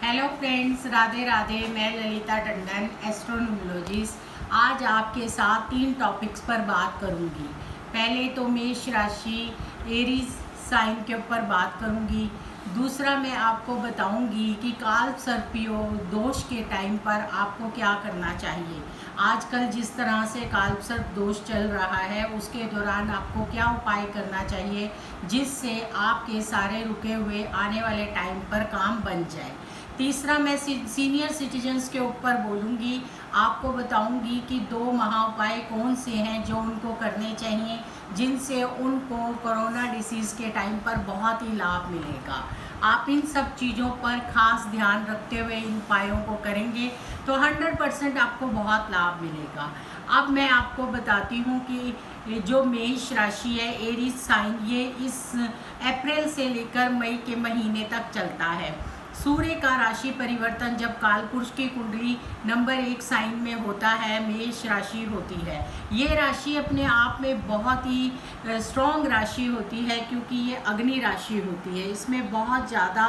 Hello friends, Radhe Radhe. मैं ललिता टंडन, एस्ट्रोनोमोलॉजिस्ट। आज आपके साथ 3 टॉपिक्स पर बात करूंगी। पहले तो मेष राशि एरीज साइन के ऊपर बात करूंगी। दूसरा मैं आपको बताऊंगी कि काल सर्पयोग दोष के टाइम पर आपको क्या करना चाहिए। आजकल जिस तरह से काल सर्प दोष चल रहा है उसके दौरान आपको क्या उपाय करना चाहिए जिससे आपके सारे रुके हुए आने वाले टाइम पर काम बन जाए। तीसरा मैं सीनियर सिटीजन्स के ऊपर बोलूँगी। आपको बताऊंगी कि 2 महा उपाय कौन से हैं जो उनको करने चाहिए जिनसे उनको कोरोना डिसीज़ के टाइम पर बहुत ही लाभ मिलेगा। आप इन सब चीज़ों पर खास ध्यान रखते हुए इन उपायों को करेंगे तो 100% आपको बहुत लाभ मिलेगा। अब मैं आपको बताती हूँ कि जो मेष राशि है एरीज साइन, ये इस अप्रैल से लेकर मई के महीने तक चलता है। सूर्य का राशि परिवर्तन जब कालपुरुष की कुंडली नंबर 1 साइन में होता है, मेष राशि होती है। ये राशि अपने आप में बहुत ही स्ट्रॉन्ग राशि होती है क्योंकि ये अग्नि राशि होती है। इसमें बहुत ज़्यादा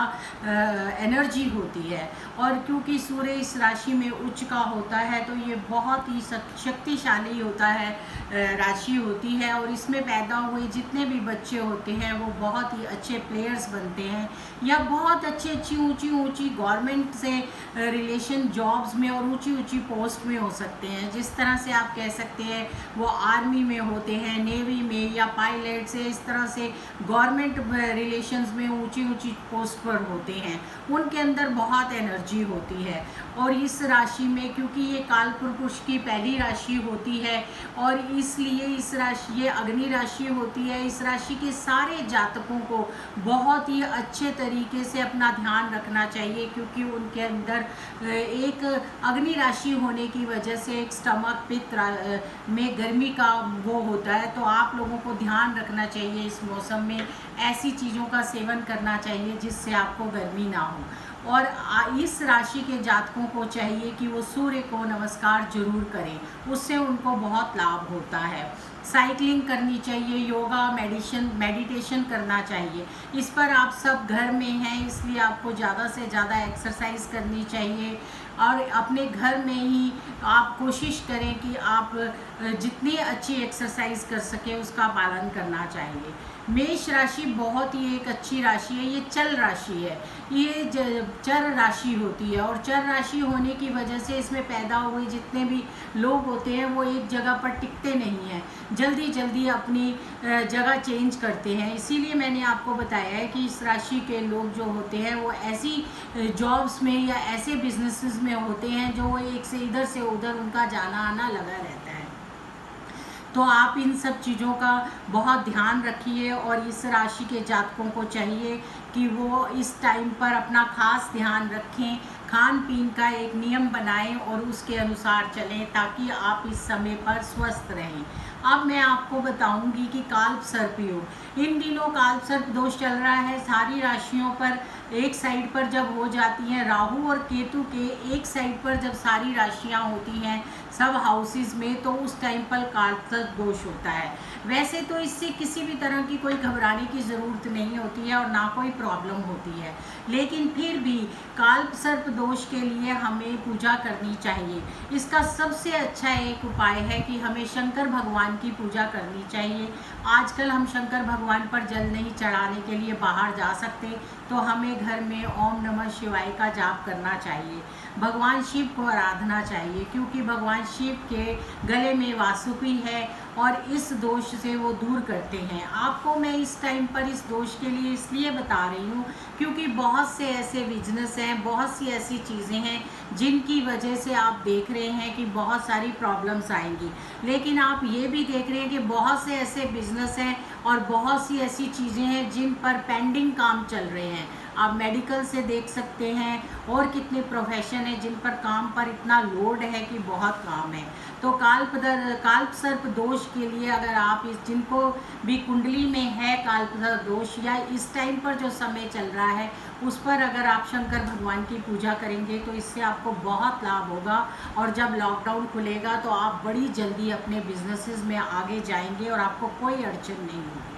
एनर्जी होती है और क्योंकि सूर्य इस राशि में उच्च का होता है तो ये बहुत ही शक्तिशाली होता है, राशि होती है। और इसमें पैदा हुए जितने भी बच्चे होते हैं वो बहुत ही अच्छे प्लेयर्स बनते हैं या बहुत अच्छी ऊंची गवर्नमेंट से रिलेशन जॉब्स में और ऊंची पोस्ट में हो सकते हैं। जिस तरह से आप कह सकते हैं वो आर्मी में होते हैं, नेवी में या पायलट से, इस तरह से गवर्नमेंट रिलेशंस में ऊंची पोस्ट पर होते हैं। उनके अंदर बहुत एनर्जी होती है। और इस राशि में क्योंकि ये कालपुरुष की पहली राशि होती है और इसलिए इस राशि, ये अग्नि राशि होती है, इस राशि के सारे जातकों को बहुत ही अच्छे तरीके से अपना ध्यान रखना चाहिए क्योंकि उनके अंदर एक अग्नि राशि होने की वजह से एक स्टमक पित्त में गर्मी का वो होता है। तो आप लोगों को ध्यान रखना चाहिए इस मौसम में ऐसी चीज़ों का सेवन करना चाहिए जिससे आपको गर्मी ना हो। और इस राशि के जातकों को चाहिए कि वो सूर्य को नमस्कार जरूर करें, उससे उनको बहुत लाभ होता है। साइकिलिंग करनी चाहिए, योगा मेडिटेशन करना चाहिए। इस पर आप सब घर में हैं इसलिए आपको ज़्यादा से ज़्यादा एक्सरसाइज करनी चाहिए और अपने घर में ही आप कोशिश करें कि आप जितनी अच्छी एक्सरसाइज कर सके उसका पालन करना चाहिए। मेष राशि बहुत ही एक अच्छी राशि है, ये चल राशि है, ये चर राशि होती है और चर राशि होने की वजह से इसमें पैदा हुए जितने भी लोग होते हैं वो एक जगह पर टिकते नहीं हैं, जल्दी अपनी जगह चेंज करते हैं। इसीलिए मैंने आपको बताया है कि इस राशि के लोग जो होते हैं वो ऐसी जॉब्स में या ऐसे बिजनेसेस में होते हैं जो एक से इधर से उधर उनका जाना आना लगा रहता है। तो आप इन सब चीज़ों का बहुत ध्यान रखिए और इस राशि के जातकों को चाहिए कि वो इस टाइम पर अपना खास ध्यान रखें, खान पीन का एक नियम बनाएं और उसके अनुसार चलें ताकि आप इस समय पर स्वस्थ रहें। अब मैं आपको बताऊंगी कि काल्प सर्प योग, इन दिनों काल्प सर्प दोष चल रहा है सारी राशियों पर। एक साइड पर जब हो जाती हैं राहु और केतु के एक साइड पर जब सारी राशियां होती हैं सब हाउसेस में तो उस टाइम पर काल्प सर्प दोष होता है। वैसे तो इससे किसी भी तरह की कोई घबराने की ज़रूरत नहीं होती है और ना कोई प्रॉब्लम होती है, लेकिन फिर भी काल्प सर्प दोष के लिए हमें पूजा करनी चाहिए। इसका सबसे अच्छा एक उपाय है कि हमें शंकर भगवान की पूजा करनी चाहिए। आजकल हम शंकर भगवान पर जल नहीं चढ़ाने के लिए बाहर जा सकते तो हमें घर में ओम नमः शिवाय का जाप करना चाहिए, भगवान शिव को आराधना चाहिए क्योंकि भगवान शिव के गले में वासुकी है और इस दोष से वो दूर करते हैं। आपको मैं इस टाइम पर इस दोष के लिए इसलिए बता रही हूँ क्योंकि बहुत से ऐसे बिजनेस हैं, बहुत सी ऐसी चीज़ें हैं जिनकी वजह से आप देख रहे हैं कि बहुत सारी प्रॉब्लम्स आएंगी, लेकिन आप ये भी देख रहे हैं कि बहुत से ऐसे बिजनेस हैं और बहुत सी ऐसी चीज़ें हैं जिन पर पेंडिंग काम चल रहे हैं। आप मेडिकल से देख सकते हैं और कितने प्रोफेशन है जिन पर काम पर इतना लोड है कि बहुत काम है। तो काल्प सर्प दोष के लिए अगर आप इस जिनको भी कुंडली में है काल्प सर्प दोष या इस टाइम पर जो समय चल रहा है उस पर अगर आप शंकर भगवान की पूजा करेंगे तो इससे आपको बहुत लाभ होगा और जब लॉकडाउन खुलेगा तो आप बड़ी जल्दी अपने बिजनेसेस में आगे जाएंगे और आपको कोई अड़चन नहीं होगी।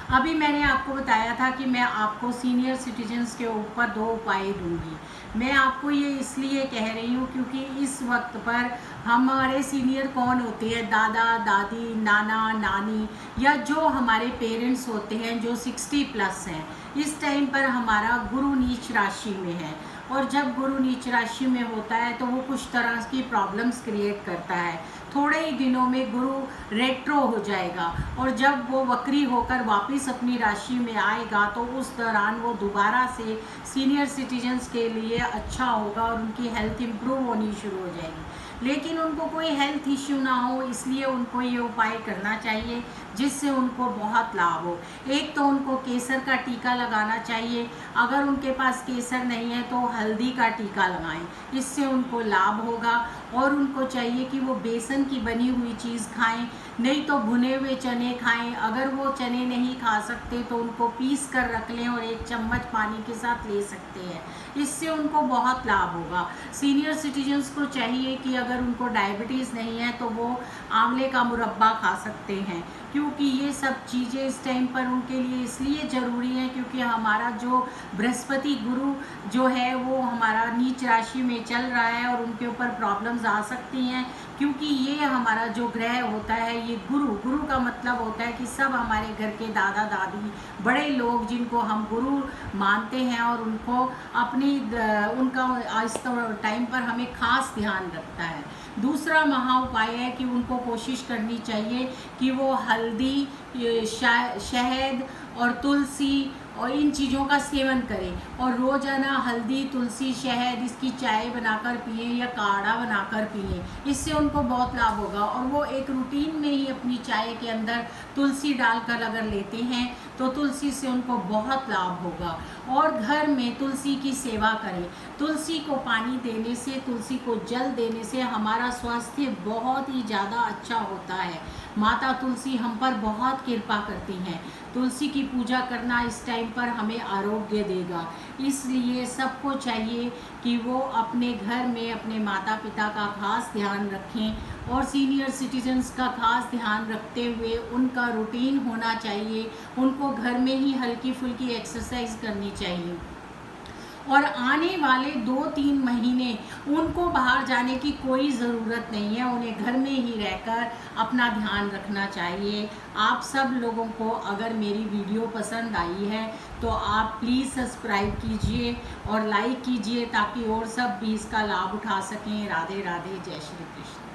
अभी मैंने आपको बताया था कि मैं आपको सीनियर सिटीजन्स के ऊपर 2 उपाय दूंगी। मैं आपको ये इसलिए कह रही हूँ क्योंकि इस वक्त पर हमारे सीनियर कौन होते हैं, दादा दादी, नाना नानी, या जो हमारे पेरेंट्स होते हैं जो 60 प्लस हैं। इस टाइम पर हमारा गुरु नीच राशि में है, और जब गुरु नीच राशि में होता है तो वो कुछ तरह की प्रॉब्लम्स क्रिएट करता है। थोड़े ही दिनों में गुरु रेट्रो हो जाएगा, और जब वो वक्री होकर वापस अपनी राशि में आएगा तो उस दौरान वो दोबारा से सीनियर सिटीजन्स के लिए अच्छा होगा और उनकी हेल्थ इम्प्रूव होनी शुरू हो जाएगी। लेकिन उनको कोई हेल्थ इश्यू ना हो, इसलिए उनको ये उपाय करना चाहिए जिससे उनको बहुत लाभ हो। एक तो उनको केसर का टीका लगाना चाहिए। अगर उनके पास केसर नहीं है तो हल्दी का टीका लगाएं, इससे उनको लाभ होगा। और उनको चाहिए कि वो बेसन की बनी हुई चीज़ खाएं, नहीं तो भुने हुए चने खाएं। अगर वो चने नहीं खा सकते तो उनको पीस कर रख लें और 1 चम्मच पानी के साथ ले सकते हैं, इससे उनको बहुत लाभ होगा। सीनियर सिटीजन्स को चाहिए कि अगर उनको डायबिटीज़ नहीं है तो वो आंवले का मुरब्बा खा सकते हैं, क्योंकि ये सब चीज़ें इस टाइम पर उनके लिए इसलिए ज़रूरी हैं क्योंकि हमारा जो बृहस्पति गुरु जो है वो हमारा नीच राशि में चल रहा है और उनके ऊपर प्रॉब्लम्स आ सकती हैं। क्योंकि ये हमारा जो ग्रह होता है, ये गुरु का मतलब होता है कि सब हमारे घर के दादा दादी, बड़े लोग जिनको हम गुरु मानते हैं और उनको उनका इस टाइम पर हमें खास ध्यान रखता है। दूसरा महा उपाय है कि उनको कोशिश करनी चाहिए कि वो हल्दी, शहद और तुलसी और इन चीज़ों का सेवन करें, और रोज़ाना हल्दी, तुलसी, शहद इसकी चाय बनाकर पिए या काढ़ा बनाकर पिए। इससे उनको बहुत लाभ होगा। और वो एक रूटीन में ही अपनी चाय के अंदर तुलसी डालकर अगर लेते हैं तो तुलसी से उनको बहुत लाभ होगा। और घर में तुलसी की सेवा करें। तुलसी को पानी देने से, तुलसी को जल देने से हमारा स्वास्थ्य बहुत ही ज़्यादा अच्छा होता है। माता तुलसी हम पर बहुत कृपा करती हैं। तुलसी की पूजा करना इस टाइम पर हमें आरोग्य देगा। इसलिए सबको चाहिए कि वो अपने घर में अपने माता पिता का खास ध्यान रखें, और सीनियर सिटीजन्स का खास ध्यान रखते हुए उनका रूटीन होना चाहिए। उनको घर में ही हल्की फुल्की एक्सरसाइज करनी चाहिए, और आने वाले 2-3 महीने उनको बाहर जाने की कोई ज़रूरत नहीं है। उन्हें घर में ही रहकर अपना ध्यान रखना चाहिए। आप सब लोगों को अगर मेरी वीडियो पसंद आई है तो आप प्लीज़ सब्सक्राइब कीजिए और लाइक कीजिए ताकि और सब भी इसका लाभ उठा सकें। राधे राधे, जय श्री कृष्ण।